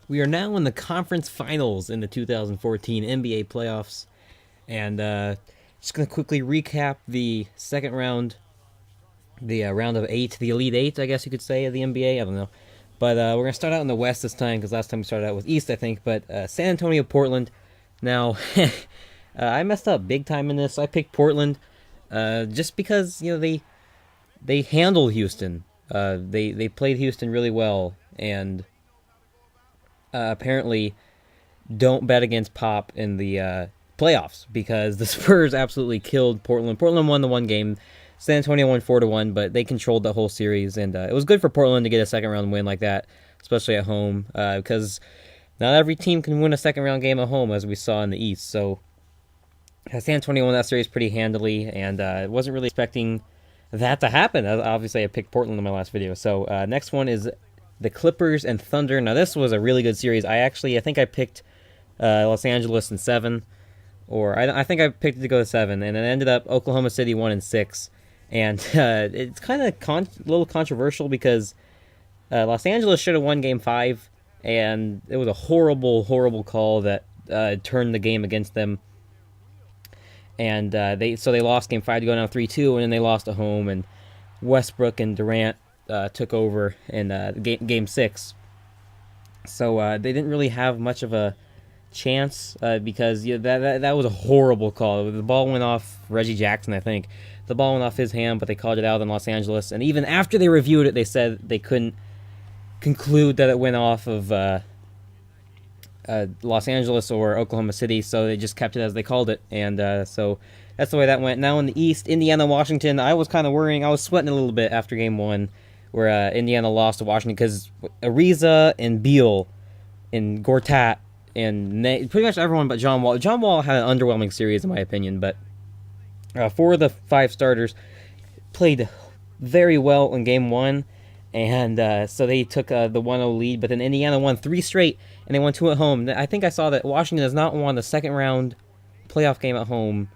We are now in the conference finals in the 2014 NBA playoffs, and just going to quickly recap the second round, the round of eight, the Elite Eight, I guess you could say, of the NBA. I don't know. But we're going to start out in the West this time because last time we started out with East, I think. But San Antonio, Portland. Now, I messed up big time in this. I picked Portland just because, they handled Houston. They played Houston really well, and apparently don't bet against Pop in the playoffs because the Spurs absolutely killed Portland. Portland won the one game. San Antonio won 4-1, but they controlled the whole series, and it was good for Portland to get a second round win like that, especially at home, because not every team can win a second round game at home, as we saw in the East. So San Antonio won that series pretty handily, and wasn't really expecting that to happen. Obviously, I picked Portland in my last video. So next one is the Clippers and Thunder. Now this was a really good series. I think I picked Los Angeles in 7, or I think I picked it to go to 7, and it ended up Oklahoma City 1-6. And it's kind of a little controversial because Los Angeles should have won Game 5, and it was a horrible, horrible call that turned the game against them. And they lost Game 5 to go down 3-2, and then they lost at home, and Westbrook and Durant took over in Game 6. So they didn't really have much of a chance because that was a horrible call. The ball went off Reggie Jackson, I think. The ball went off his hand, but they called it out in Los Angeles. And even after they reviewed it, they said they couldn't conclude that it went off of Los Angeles or Oklahoma City, so they just kept it as they called it. And so that's the way that went. Now in the East, Indiana, Washington, I was kind of worrying. I was sweating a little bit after Game 1, where Indiana lost to Washington, because Ariza and Beal and Gortat and pretty much everyone but John Wall. John Wall had an underwhelming series, in my opinion, but 4 of the 5 starters played very well in Game 1, and so they took the 1-0 lead, but then Indiana won 3 straight, and they won 2 at home. I think I saw that Washington has not won the second round playoff game at home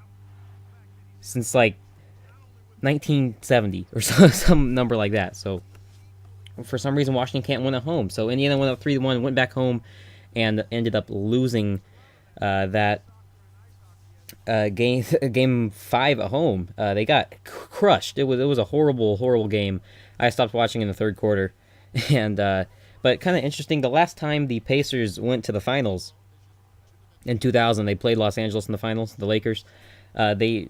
since, 1970, or some number like that. So, for some reason, Washington can't win at home. So, Indiana went up 3-1, went back home, and ended up losing that game 5 at home. They got crushed. It was a horrible, horrible game. I stopped watching in the third quarter, and but kind of interesting. The last time the Pacers went to the finals in 2000, they played Los Angeles in the finals. The Lakers. The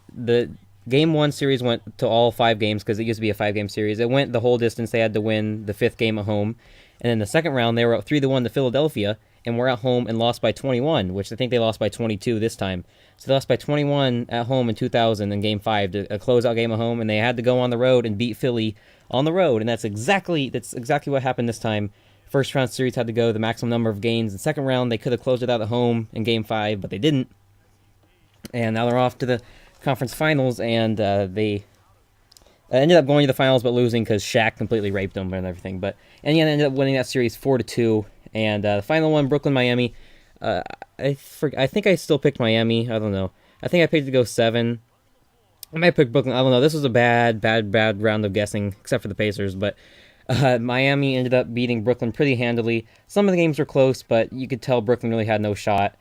Game 1 series went to all 5 games because it used to be a 5-game series. It went the whole distance. They had to win the 5th game at home, and then the second round they were up 3-1 to Philadelphia, and were at home and lost by 21, which I think they lost by 22 this time. So they lost by 21 at home in 2000 in Game 5, a closeout game at home, and they had to go on the road and beat Philly on the road, and that's exactly what happened this time. First round series had to go the maximum number of games. The second round, they could have closed it out at home in Game 5, but they didn't. And now they're off to the conference finals, and they ended up going to the finals but losing because Shaq completely raped them and everything. But Indiana ended up winning that series 4-2. And the final one, Brooklyn, Miami. I think I still picked Miami. I don't know. I think I picked to go 7. I might pick Brooklyn. I don't know. This was a bad round of guessing, except for the Pacers. But Miami ended up beating Brooklyn pretty handily. Some of the games were close, but you could tell Brooklyn really had no shot.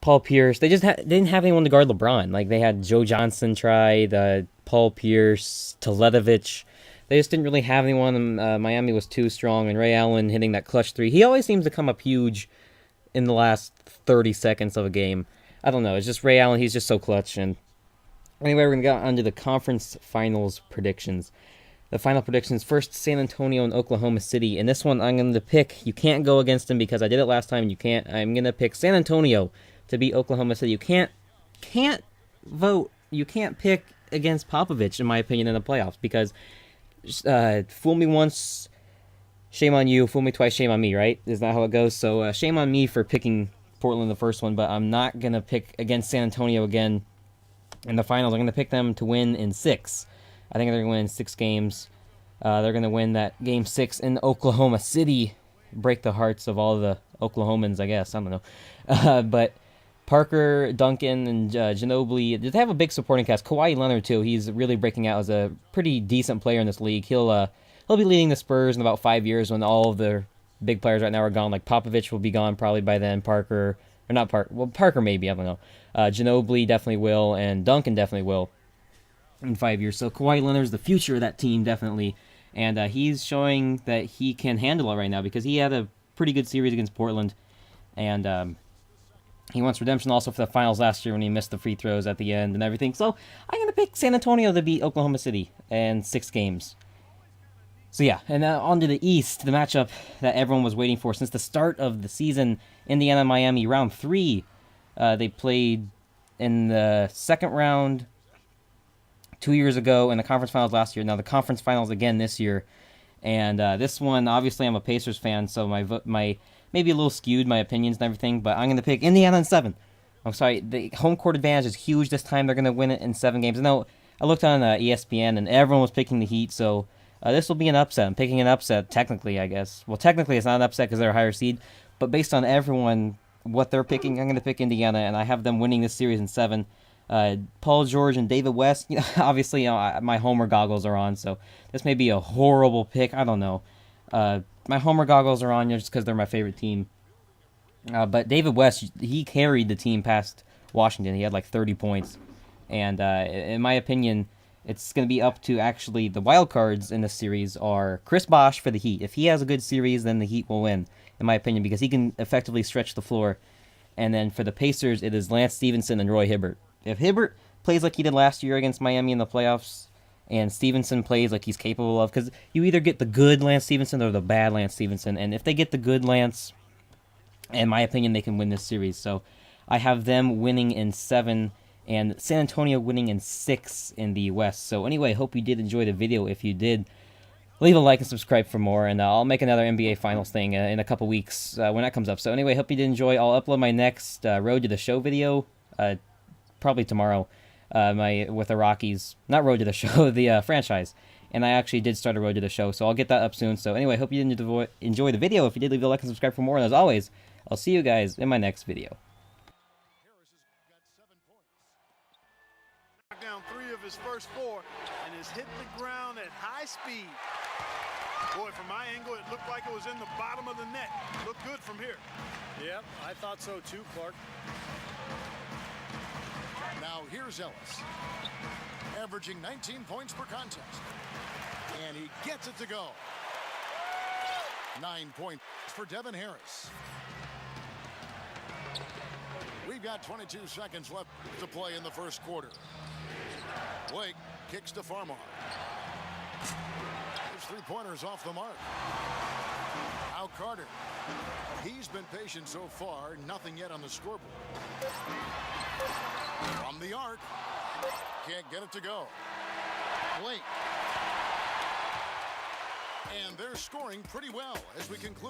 Paul Pierce. They just didn't have anyone to guard LeBron. They had Joe Johnson try, Paul Pierce, Teletovic. They just didn't really have anyone. Miami was too strong, and Ray Allen hitting that clutch 3. He always seems to come up huge in the last 30 seconds of a game. I don't know. It's just Ray Allen. He's just so clutch. And anyway, we're going to get on to the conference finals predictions. The final predictions, first San Antonio and Oklahoma City. And this one I'm going to pick. You can't go against them because I did it last time, and you can't. I'm going to pick San Antonio to beat Oklahoma City. You can't vote. You can't pick against Popovich, in my opinion, in the playoffs, because fool me once, shame on you. Fool me twice, shame on me, right? Isn't that how it goes? So shame on me for picking Portland the first one, but I'm not going to pick against San Antonio again in the finals. I'm going to pick them to win in 6. I think they're going to win in 6 games. They're going to win that Game 6 in Oklahoma City. Break the hearts of all the Oklahomans, I guess. I don't know. But Parker, Duncan, and Ginobili, they have a big supporting cast. Kawhi Leonard, too. He's really breaking out as a pretty decent player in this league. He'll be leading the Spurs in about 5 years when all of their big players right now are gone. Like Popovich will be gone probably by then. Parker, or not Parker. Well, Parker maybe, I don't know. Ginobili definitely will, and Duncan definitely will in 5 years. So Kawhi Leonard's the future of that team definitely, and he's showing that he can handle it right now because he had a pretty good series against Portland, and he wants redemption also for the finals last year when he missed the free throws at the end and everything. So I'm going to pick San Antonio to beat Oklahoma City in 6 games. So yeah, and on to the East, the matchup that everyone was waiting for since the start of the season. Indiana-Miami, round 3. They played in the second round 2 years ago, in the conference finals last year. Now the conference finals again this year. And this one, obviously I'm a Pacers fan, so my maybe a little skewed, my opinions and everything, but I'm going to pick Indiana in 7. I'm sorry, the home court advantage is huge this time. They're going to win it in 7 games. I looked on ESPN, and everyone was picking the Heat, so this will be an upset. I'm picking an upset, technically, I guess. Well, technically it's not an upset because they're a higher seed, but based on everyone, what they're picking, I'm going to pick Indiana, and I have them winning this series in 7. Paul George and David West, obviously, my homer goggles are on, so this may be a horrible pick. I don't know. My homer goggles are on just because they're my favorite team. But David West, he carried the team past Washington. He had like 30 points. And in my opinion, it's going to be up to actually the wild cards in this series are Chris Bosh for the Heat. If he has a good series, then the Heat will win, in my opinion, because he can effectively stretch the floor. And then for the Pacers, it is Lance Stevenson and Roy Hibbert. If Hibbert plays like he did last year against Miami in the playoffs, and Stevenson plays like he's capable of, because you either get the good Lance Stevenson or the bad Lance Stevenson, and if they get the good Lance, in my opinion, they can win this series. So I have them winning in 7, and San Antonio winning in 6 in the West. So anyway, hope you did enjoy the video. If you did, leave a like and subscribe for more, and I'll make another NBA Finals thing in a couple weeks when that comes up. So anyway, hope you did enjoy. I'll upload my next Road to the Show video probably tomorrow. With the Rockies, not Road to the Show, the franchise. And I actually did start a Road to the Show, so I'll get that up soon. So anyway, hope you did enjoy the video. If you did, leave a like and subscribe for more. And as always, I'll see you guys in my next video. Harris has got 7 points. Knocked down 3 of his first 4 and has hit the ground at high speed. Boy, from my angle, it looked like it was in the bottom of the net. Looked good from here. Yep, I thought so too, Clark. Now here's Ellis, averaging 19 points per contest. And he gets it to go. 9 points for Devin Harris. We've got 22 seconds left to play in the first quarter. Blake kicks to Farmar. His 3-pointers off the mark. Now Carter. He's been patient so far, nothing yet on the scoreboard. From the arc, can't get it to go. Blake. And they're scoring pretty well as we conclude.